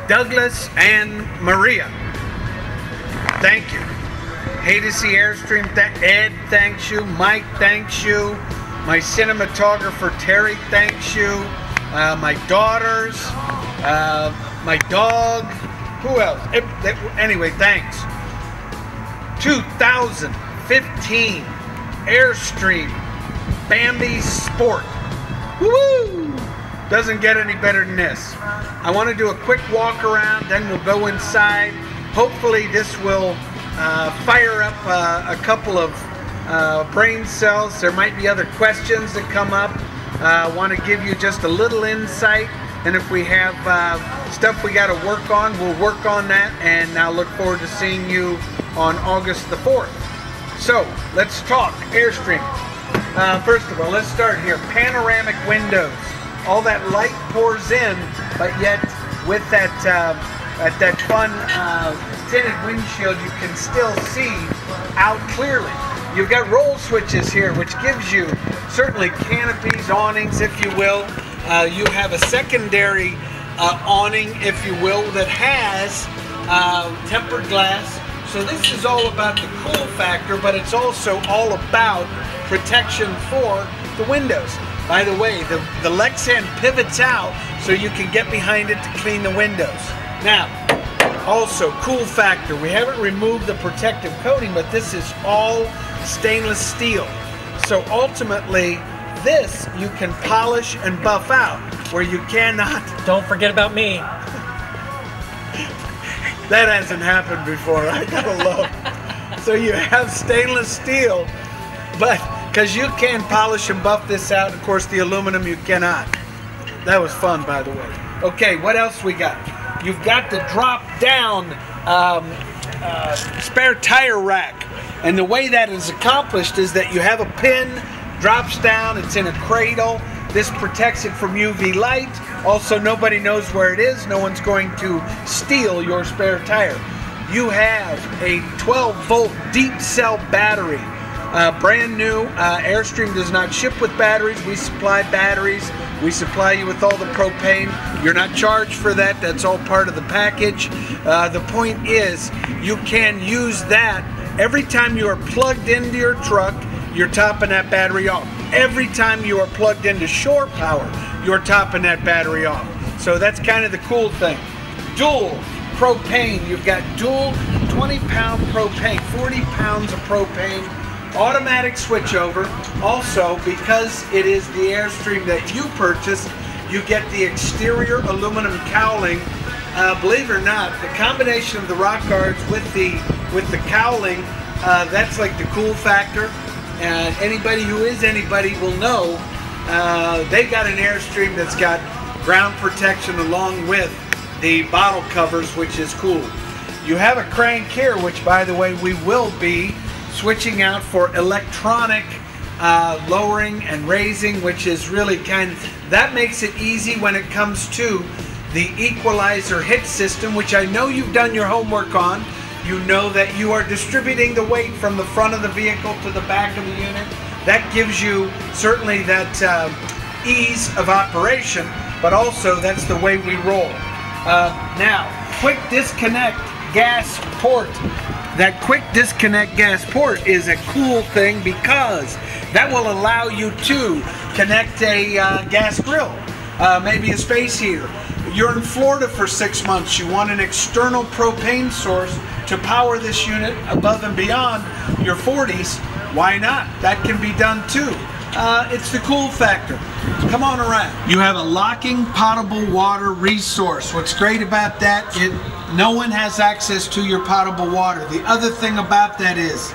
Douglas and Maria, thank you. Haydocy Airstream, Ed, thanks you. Mike, thanks you. My cinematographer, Terry, thanks you. My daughters, my dog, who else? Anyway, thanks. 2015 Airstream Bambi Sport. Woo! Doesn't get any better than this. I want to do a quick walk around, then we'll go inside. Hopefully this will fire up a couple of brain cells. There might be other questions that come up. I want to give you just a little insight, and if we have stuff we got to work on, we'll work on that, and I'll look forward to seeing you on August the 4th. So let's talk Airstream. First of all, let's start here. Panoramic windows. All that light pours in, but yet with that fun tinted windshield, you can still see out clearly. You've got roll switches here, which gives you certainly canopies, awnings, if you will. You have a secondary awning, if you will, that has tempered glass. So this is all about the cool factor, but it's also all about protection for the windows. By the way, the Lexan pivots out so you can get behind it to clean the windows. Now, also cool factor, we haven't removed the protective coating, but this is all stainless steel. So ultimately, this you can polish and buff out, where you cannot. Don't forget about me. That hasn't happened before, I gotta love. So you have stainless steel, but because you can polish and buff this out, of course the aluminum you cannot. That was fun, by the way. Okay, what else we got? You've got the drop down spare tire rack. And the way that is accomplished is that you have a pin, drops down, it's in a cradle. This protects it from UV light. Also, nobody knows where it is. No one's going to steal your spare tire. You have a 12-volt deep cell battery. Brand new. Airstream does not ship with batteries. We supply batteries. We supply you with all the propane. You're not charged for that. That's all part of the package. The point is, you can use that every time you are plugged into your truck. You're topping that battery off. Every time you are plugged into shore power, you're topping that battery off. So that's kind of the cool thing. Dual propane. You've got dual 20-pound propane, 40 pounds of propane. Automatic switchover. Also, because it is the Airstream that you purchased, you get the exterior aluminum cowling. Believe it or not, the combination of the rock guards with the cowling, that's like the cool factor. And anybody who is anybody will know they got an Airstream that's got ground protection along with the bottle covers, which is cool. You have a crank here, which, by the way, we will be switching out for electronic lowering and raising, which is really that makes it easy when it comes to the equalizer hit system, which I know you've done your homework on. You know that you are distributing the weight from the front of the vehicle to the back of the unit. That gives you certainly that ease of operation, but also that's the way we roll. Now, quick disconnect gas port. That quick disconnect gas port is a cool thing because that will allow you to connect a gas grill, maybe a space heater. You're in Florida for 6 months. You want an external propane source to power this unit above and beyond your 40s. Why not? That can be done too. It's the cool factor. Come on around. You have a locking potable water resource. What's great about that, no one has access to your potable water. The other thing about that is,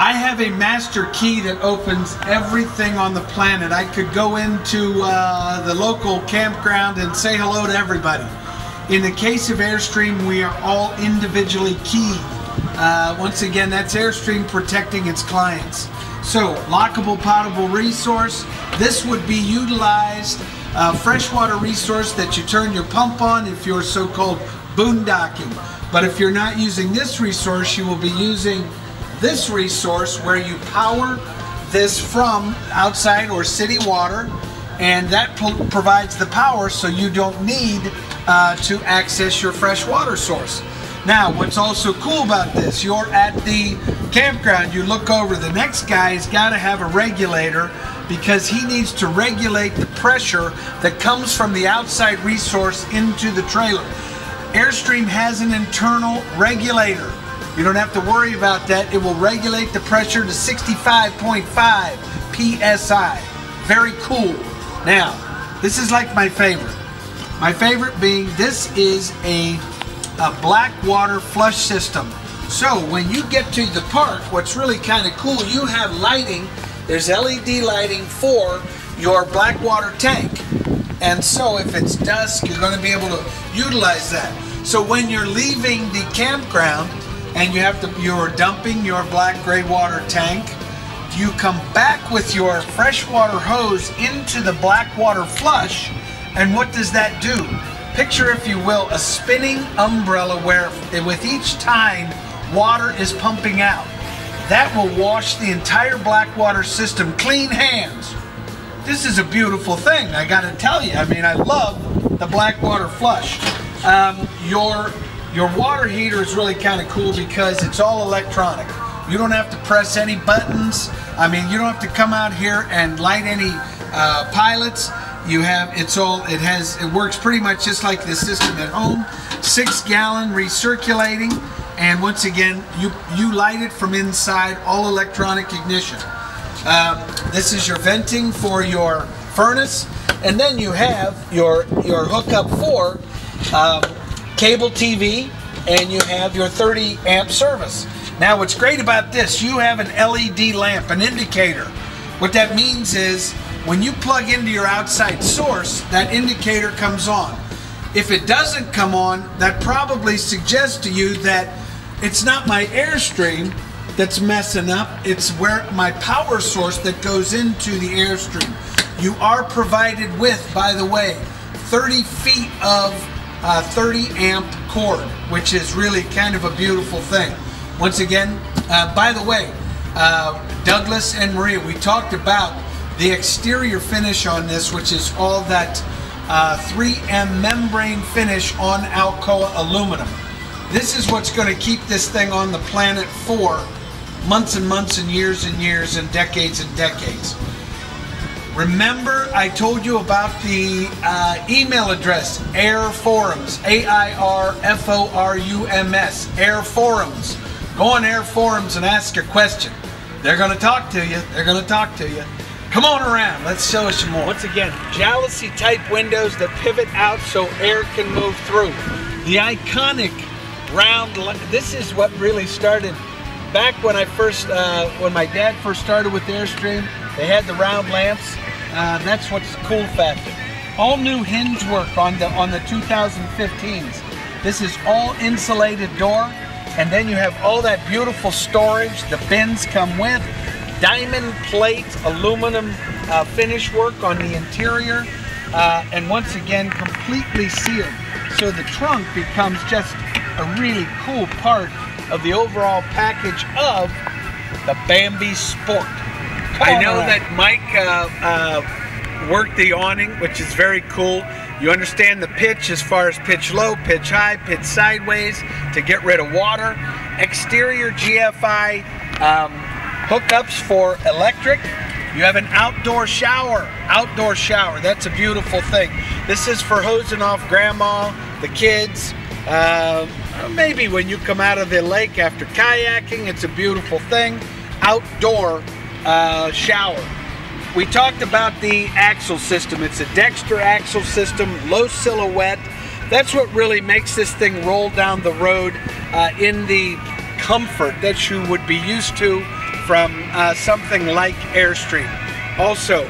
I have a master key that opens everything on the planet. I could go into the local campground and say hello to everybody. In the case of Airstream, we are all individually keyed. Once again, that's Airstream protecting its clients. So, lockable potable resource. This would be utilized, freshwater resource that you turn your pump on if you're so-called boondocking. But if you're not using this resource, you will be using this resource where you power this from outside or city water, and that provides the power so you don't need to access your fresh water source. Now, what's also cool about this, you're at the campground, you look over, the next guy's got to have a regulator because he needs to regulate the pressure that comes from the outside resource into the trailer. Airstream has an internal regulator. You don't have to worry about that. It will regulate the pressure to 65.5 PSI. Very cool. Now, this is like my favorite. My favorite being this is a black water flush system. So when you get to the park, what's really kind of cool, you have lighting. There's LED lighting for your black water tank. And so if it's dusk, you're going to be able to utilize that. So when you're leaving the campground and you're dumping your black gray water tank, you come back with your freshwater hose into the black water flush. And what does that do? Picture, if you will, a spinning umbrella where with each time water is pumping out. That will wash the entire black water system. Clean hands. This is a beautiful thing, I gotta tell you. I mean, I love the black water flush. Your water heater is really kind of cool because it's all electronic. You don't have to press any buttons. I mean, you don't have to come out here and light any pilots. It works pretty much just like the system at home. 6-gallon recirculating, and once again, you light it from inside, all electronic ignition. This is your venting for your furnace, and then you have your hookup for cable TV, and you have your 30 amp service. Now, what's great about this, you have an LED lamp, an indicator. What that means is when you plug into your outside source, that indicator comes on. If it doesn't come on, that probably suggests to you that it's not my Airstream that's messing up, it's where my power source that goes into the Airstream. You are provided with, by the way, 30 feet of 30 amp cord, which is really kind of a beautiful thing. Once again, by the way, Douglas and Maria, we talked about the exterior finish on this, which is all that 3M membrane finish on Alcoa aluminum. This is what's going to keep this thing on the planet for months and months and years and decades and decades. Remember, I told you about the email address, Air Forums, A-I-R-F-O-R-U-M-S, Air Forums. Go on Air Forums and ask a question. They're going to talk to you. They're going to talk to you. Come on around. Let's show us some more. Once again, jalousie type windows that pivot out so air can move through. The iconic round, this is what really started back when when my dad first started with Airstream. They had the round lamps. That's what's the cool factor. All new hinge work on the 2015s. This is all insulated door, and then you have all that beautiful storage. The bins come with diamond plate aluminum finish work on the interior, and once again completely sealed. So the trunk becomes just a really cool part of the overall package of the Bambi Sport. I know that Mike worked the awning, which is very cool. You understand the pitch as far as pitch low, pitch high, pitch sideways to get rid of water. Exterior GFI hookups for electric. You have an outdoor shower. Outdoor shower, that's a beautiful thing. This is for hosing off grandma, the kids. Maybe when you come out of the lake after kayaking, it's a beautiful thing. Outdoor shower. We talked about the axle system. It's a Dexter axle system, low silhouette. That's what really makes this thing roll down the road in the comfort that you would be used to from something like Airstream. Also,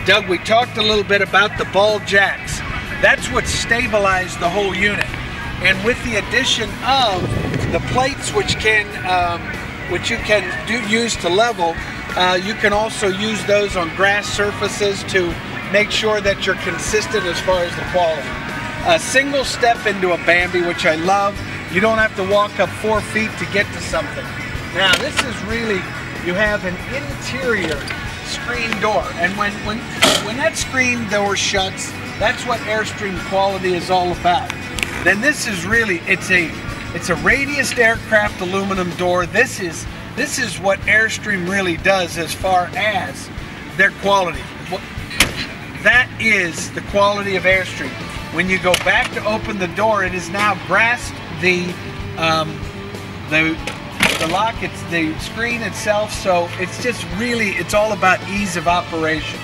Doug, we talked a little bit about the ball jacks. That's what stabilized the whole unit. And with the addition of the plates, which you can use to level, you can also use those on grass surfaces to make sure that you're consistent as far as the quality. A single step into a Bambi, which I love. You don't have to walk up 4 feet to get to something. Now this is really, you have an interior screen door. And when that screen door shuts, that's what Airstream quality is all about. Then this is really, it's a radiused aircraft aluminum door. This is what Airstream really does as far as their quality. That is the quality of Airstream. When you go back to open the door, it is now grasped the lock, it's the screen itself, so it's just really, it's all about ease of operation.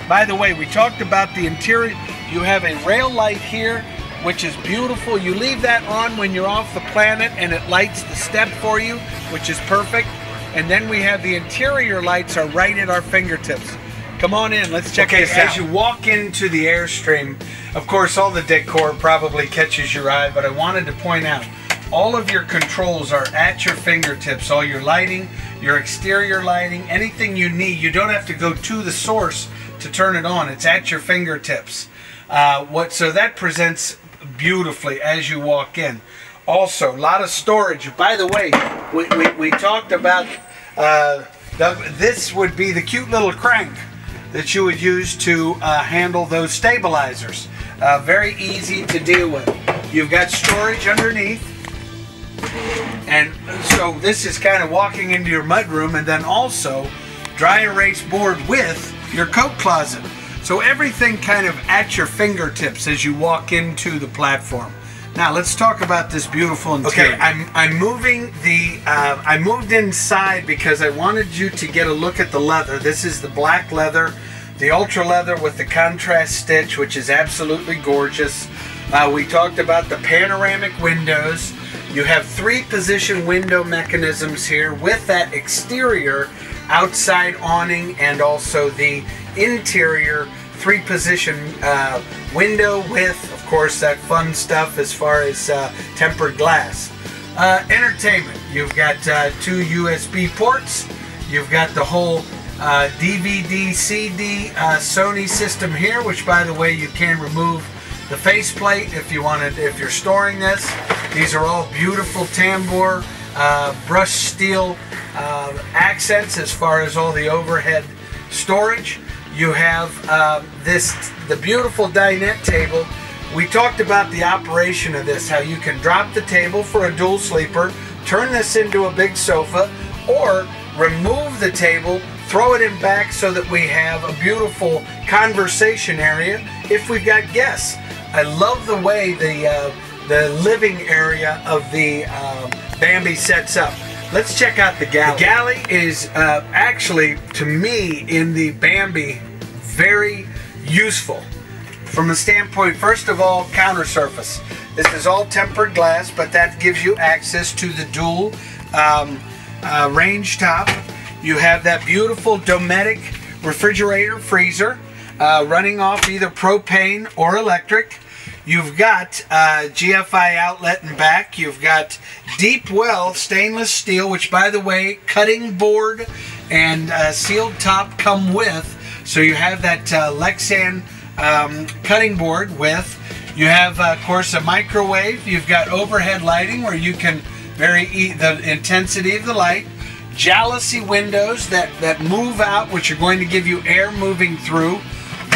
By the way, we talked about the interior. You have a rail light here, which is beautiful. You leave that on when you're off the planet and it lights the step for you, which is perfect. And then we have the interior lights are right at our fingertips. Come on in, let's check this out. As you walk into the Airstream, of course all the decor probably catches your eye, but I wanted to point out all of your controls are at your fingertips. All your lighting, your exterior lighting, anything you need. You don't have to go to the source to turn it on. It's at your fingertips. So that presents beautifully as you walk in. Also, a lot of storage. By the way, we talked about this would be the cute little crank that you would use to handle those stabilizers. Very easy to deal with. You've got storage underneath. And so this is kind of walking into your mudroom, and then also dry erase board with your coat closet. So everything kind of at your fingertips as you walk into the platform. Now let's talk about this beautiful interior. Okay, I'm moving the I moved inside because I wanted you to get a look at the leather. This is the black leather, the ultra leather with the contrast stitch, which is absolutely gorgeous. We talked about the panoramic windows. You have 3-position window mechanisms here with that exterior outside awning and also the interior 3-position window with, of course, that fun stuff as far as tempered glass. Entertainment. You've got 2 USB ports. You've got the whole DVD, CD, Sony system here, which, by the way, you can remove the faceplate if you wanted, if you're storing this. These are all beautiful tambour, brushed steel accents as far as all the overhead storage. You have the beautiful dinette table. We talked about the operation of this, how you can drop the table for a dual sleeper, turn this into a big sofa, or remove the table, throw it in back so that we have a beautiful conversation area if we've got guests. I love the way the living area of the Bambi sets up. Let's check out the galley. The galley is actually, to me, in the Bambi, very useful. From the standpoint, first of all, counter surface. This is all tempered glass, but that gives you access to the dual range top. You have that beautiful Dometic refrigerator freezer running off either propane or electric. You've got GFI outlet in back. You've got deep well stainless steel, which, by the way, cutting board and sealed top come with. So you have that Lexan cutting board with. You have, of course, a microwave. You've got overhead lighting where you can vary the intensity of the light. Jalousie windows that move out, which are going to give you air moving through.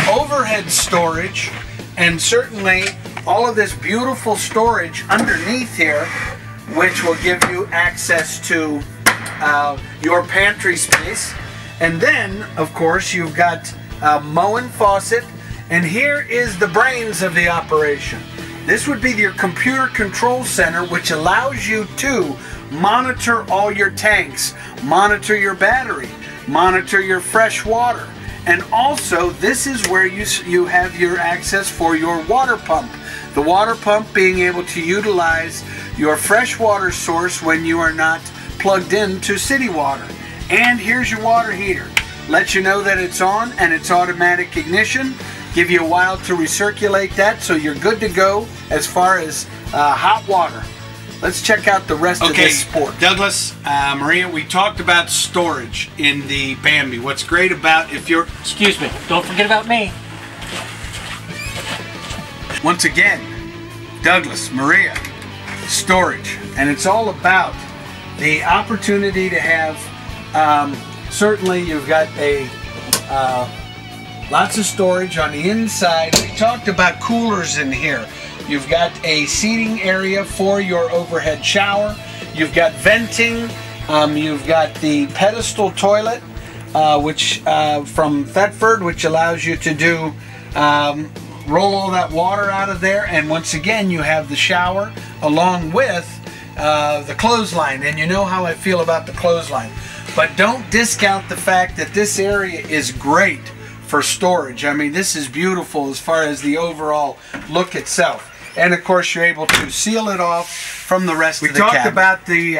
Overhead storage. And certainly all of this beautiful storage underneath here, which will give you access to your pantry space. And then, of course, you've got Moen faucet. And here is the brains of the operation. This would be your computer control center, which allows you to monitor all your tanks, monitor your battery, monitor your fresh water. And also, this is where you have your access for your water pump. The water pump being able to utilize your fresh water source when you are not plugged into city water. And here's your water heater. Let you know that it's on and it's automatic ignition. Give you a while to recirculate that so you're good to go as far as hot water. Let's check out the rest of this sport. Douglas, Maria, we talked about storage in the Bambi. What's great about if you're... Excuse me, don't forget about me. Once again, Douglas, Maria, storage. And it's all about the opportunity to have, certainly you've got a Lots of storage on the inside. We talked about coolers in here. You've got a seating area for your overhead shower. You've got venting. You've got the pedestal toilet, which from Thetford, which allows you to do roll all that water out of there. And once again, you have the shower along with the clothesline. And you know how I feel about the clothesline. But don't discount the fact that this area is great for storage. I mean, this is beautiful as far as the overall look itself. And of course, you're able to seal it off from the rest of the cabin. We talked about the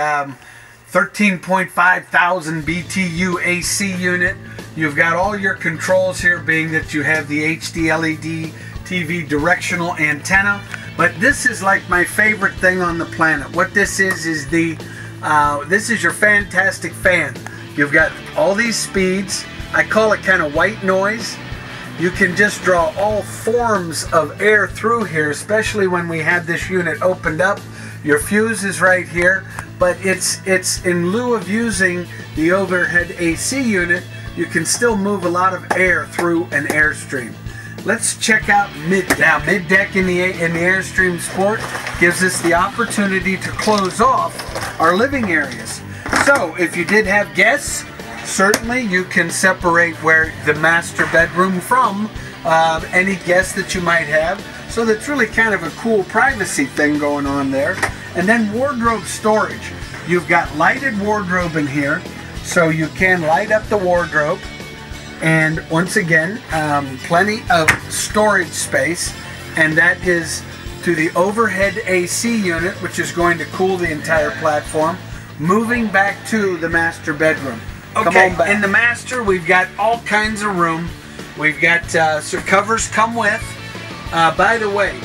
13.5 thousand BTU AC unit. You've got all your controls here, being that you have the HD LED TV directional antenna. But this is like my favorite thing on the planet. What this is the this is your fantastic fan. You've got all these speeds. I call it kind of white noise. You can just draw all forms of air through here, especially when we had this unit opened up. Your fuse is right here, but it's in lieu of using the overhead AC unit, you can still move a lot of air through an Airstream. Let's check out mid-deck. Now, mid-deck in the Airstream Sport gives us the opportunity to close off our living areas. So, if you did have guests, certainly you can separate where the master bedroom from any guests that you might have. So that's really kind of a cool privacy thing going on there. And then wardrobe storage. You've got lighted wardrobe in here, so you can light up the wardrobe. And once again, plenty of storage space. And that is to the overhead AC unit, which is going to cool the entire platform. Moving back to the master bedroom. Okay, in the master, we've got all kinds of room. We've got so covers come with. By the way,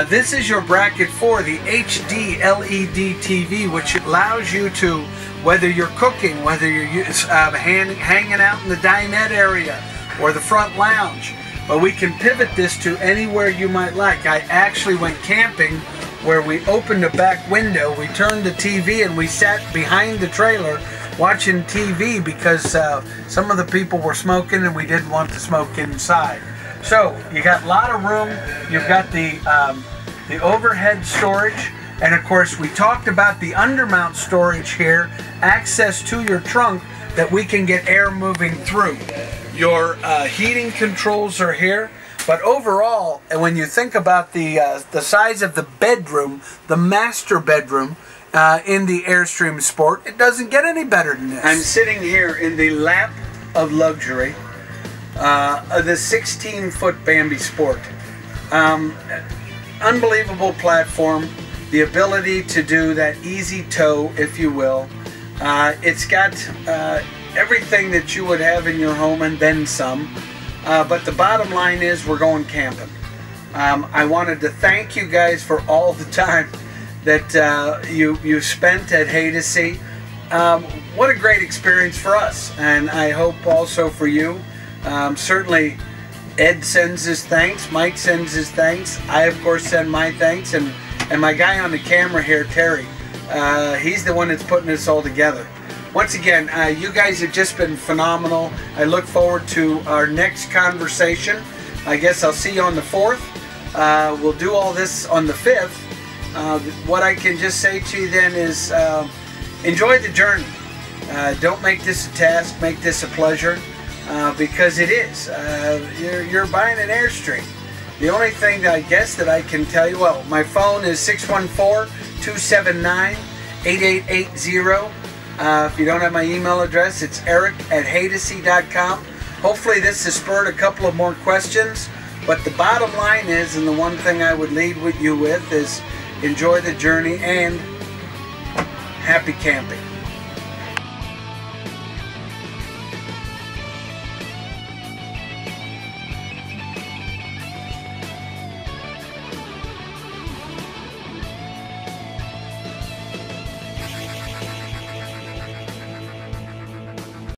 this is your bracket for the HD LED TV, which allows you to, whether you're cooking, whether you're hanging out in the dinette area or the front lounge, but we can pivot this to anywhere you might like. I actually went camping where we opened a back window, we turned the TV, and we sat behind the trailer watching TV because some of the people were smoking and we didn't want to smoke inside. So you got a lot of room. You've got the overhead storage, and of course we talked about the undermount storage here, access to your trunk that we can get air moving through. Your heating controls are here. But overall, when you think about the size of the bedroom, the master bedroom in the Airstream Sport, it doesn't get any better than this. I'm sitting here in the lap of luxury of the 16-foot Bambi Sport. Unbelievable platform, the ability to do that easy tow, if you will. It's got everything that you would have in your home and then some. But the bottom line is we're going camping. I wanted to thank you guys for all the time that you spent at Haydocy. What a great experience for us, and I hope also for you. Certainly Ed sends his thanks, Mike sends his thanks, I of course send my thanks, and my guy on the camera here, Terry, he's the one that's putting this all together. Once again, you guys have just been phenomenal. I look forward to our next conversation. I guess I'll see you on the 4th. We'll do all this on the 5th. What I can just say to you then is enjoy the journey. Don't make this a task, make this a pleasure, because it is. You're buying an Airstream. The only thing that I guess that I can tell you, well, my phone is 614-279-8880. If you don't have my email address, it's eric@haydocy.com. Hopefully this has spurred a couple of more questions, but the bottom line is, and the one thing I would lead with you with is, enjoy the journey and happy camping.